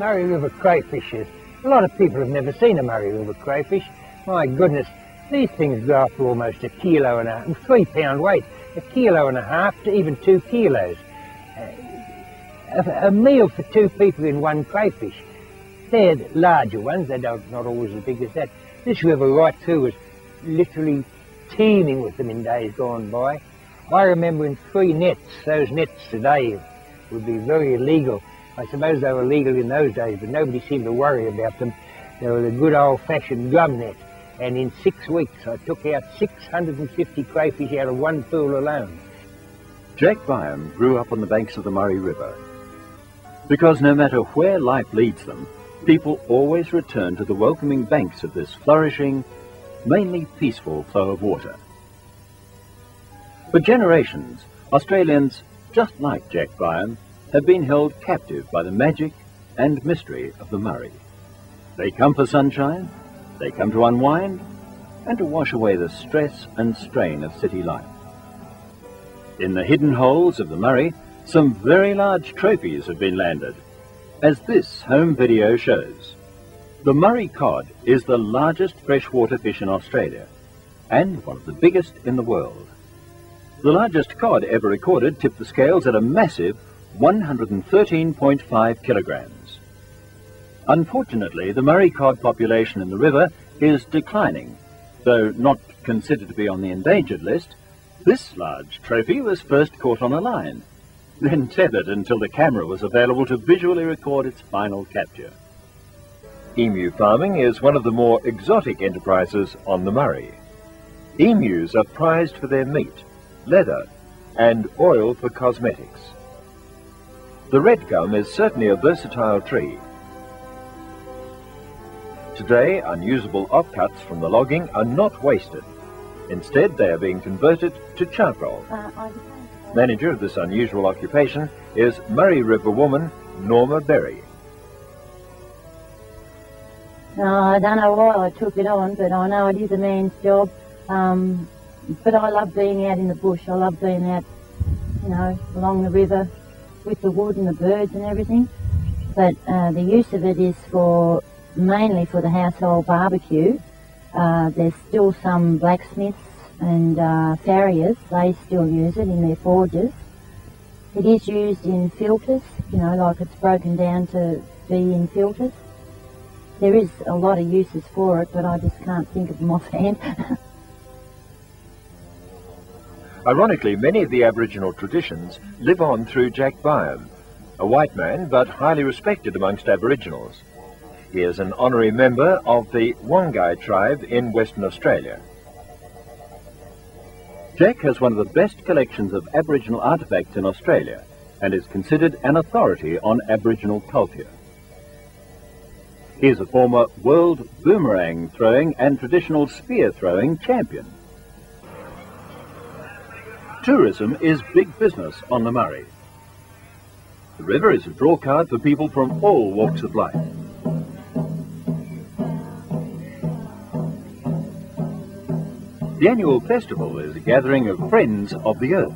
Murray River crayfishes. A lot of people have never seen a Murray River crayfish. My goodness, these things go up to almost a kilo and a 3 pound weight, a kilo and a half to even 2 kilos. A meal for 2 people in one crayfish. They're larger ones, they're not always as big as that. This river right through was literally teeming with them in days gone by. I remember in 3 nets, those nets today would be very illegal. I suppose they were legal in those days, but nobody seemed to worry about them. They were the good old-fashioned drum net, and in 6 weeks I took out 650 crayfish out of one pool alone. Jack Byham grew up on the banks of the Murray River. Because no matter where life leads them, people always return to the welcoming banks of this flourishing, mainly peaceful flow of water. For generations, Australians, just like Jack Byham, have been held captive by the magic and mystery of the Murray. They come for sunshine, they come to unwind, and to wash away the stress and strain of city life. In the hidden holes of the Murray, some very large trophies have been landed, as this home video shows. The Murray cod is the largest freshwater fish in Australia, and one of the biggest in the world. The largest cod ever recorded tipped the scales at a massive 113.5 kilograms. Unfortunately, the Murray cod population in the river is declining. Though not considered to be on the endangered list, this large trophy was first caught on a line, then tethered until the camera was available to visually record its final capture. Emu farming is one of the more exotic enterprises on the Murray. Emus are prized for their meat, leather, and oil for cosmetics. The red gum is certainly a versatile tree. Today, unusable offcuts from the logging are not wasted. Instead, they are being converted to charcoal. Manager of this unusual occupation is Murray River woman Norma Berry. I don't know why I took it on, but I know it is a man's job. But I love being out in the bush. I love being out, you know, along the river with the wood and the birds and everything. But the use of it is mainly for the household barbecue. There's still some blacksmiths and farriers, they still use it in their forges. It is used in filters, you know, like it's broken down to be in filters. There is a lot of uses for it, but I just can't think of them offhand. Ironically, many of the Aboriginal traditions live on through Jack Byham, a white man but highly respected amongst Aboriginals. He is an honorary member of the Wangai tribe in Western Australia. Jack has one of the best collections of Aboriginal artefacts in Australia and is considered an authority on Aboriginal culture. He is a former world boomerang throwing and traditional spear throwing champion. Tourism is big business on the Murray. The river is a drawcard for people from all walks of life. The annual festival is a gathering of friends of the earth.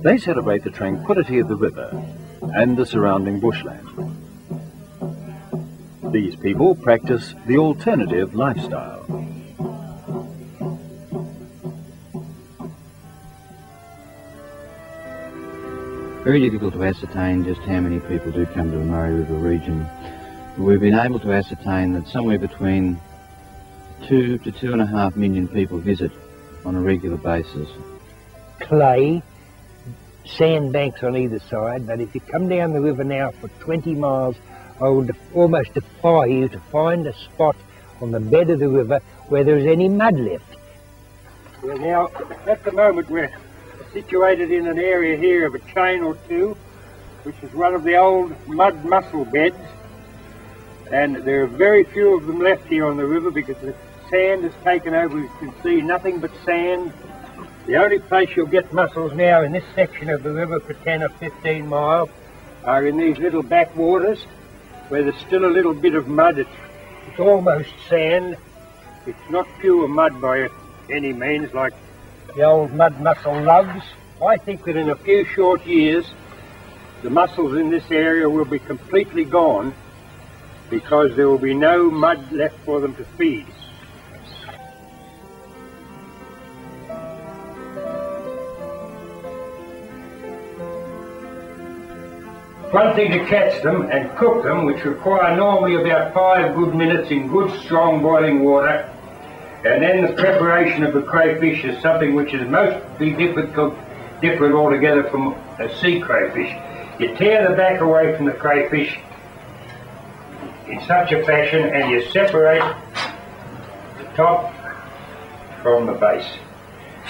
They celebrate the tranquility of the river and the surrounding bushland. These people practice the alternative lifestyle. Very difficult to ascertain just how many people do come to the Murray River region. We've been able to ascertain that somewhere between 2 to 2.5 million people visit on a regular basis. Clay, sandbanks on either side, but if you come down the river now for 20 miles, I would almost defy you to find a spot on the bed of the river where there is any mud left. Well, now, at the moment we're situated in an area here of a chain or two, which is one of the old mud mussel beds, and there are very few of them left here on the river because the sand has taken over. You can see nothing but sand. The only place you'll get mussels now in this section of the river for 10 or 15 miles are in these little backwaters where there's still a little bit of mud. It's almost sand. It's not pure mud by any means like the old mud mussel lugs. I think that in a few short years, the mussels in this area will be completely gone because there will be no mud left for them to feed. One thing to catch them and cook them, which require normally about 5 good minutes in good strong boiling water, and then the preparation of the crayfish is something which is mostly different altogether from a sea crayfish. You tear the back away from the crayfish in such a fashion and you separate the top from the base.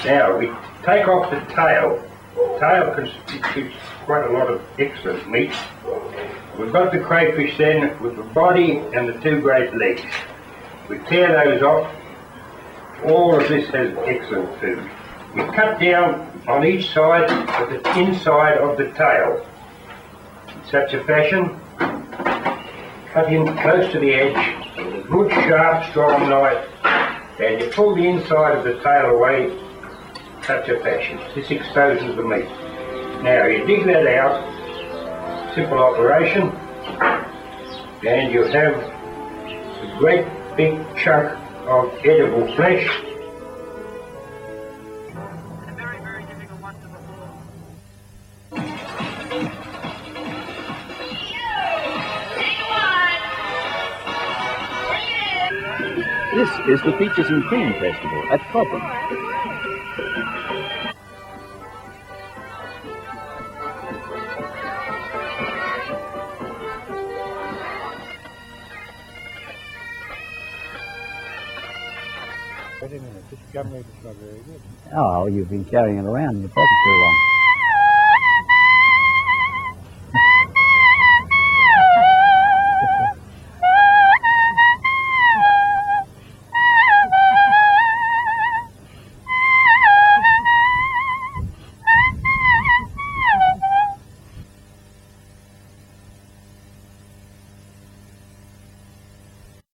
Now we take off the tail. The tail constitutes quite a lot of excellent meat. We've got the crayfish then with the body and the 2 great legs. We tear those off. All of this has excellent food. We cut down on each side of the inside of the tail in such a fashion. Cut in close to the edge with a good sharp strong knife, and you pull the inside of the tail away in such a fashion. This exposes the meat. Now you dig that out, simple operation, and you have a great big chunk of edible flesh. This is the Peaches and Cream Festival at Cobram. Wait a minute, this gum leaf is not very good. Oh, you've been carrying it around in your pocket too long.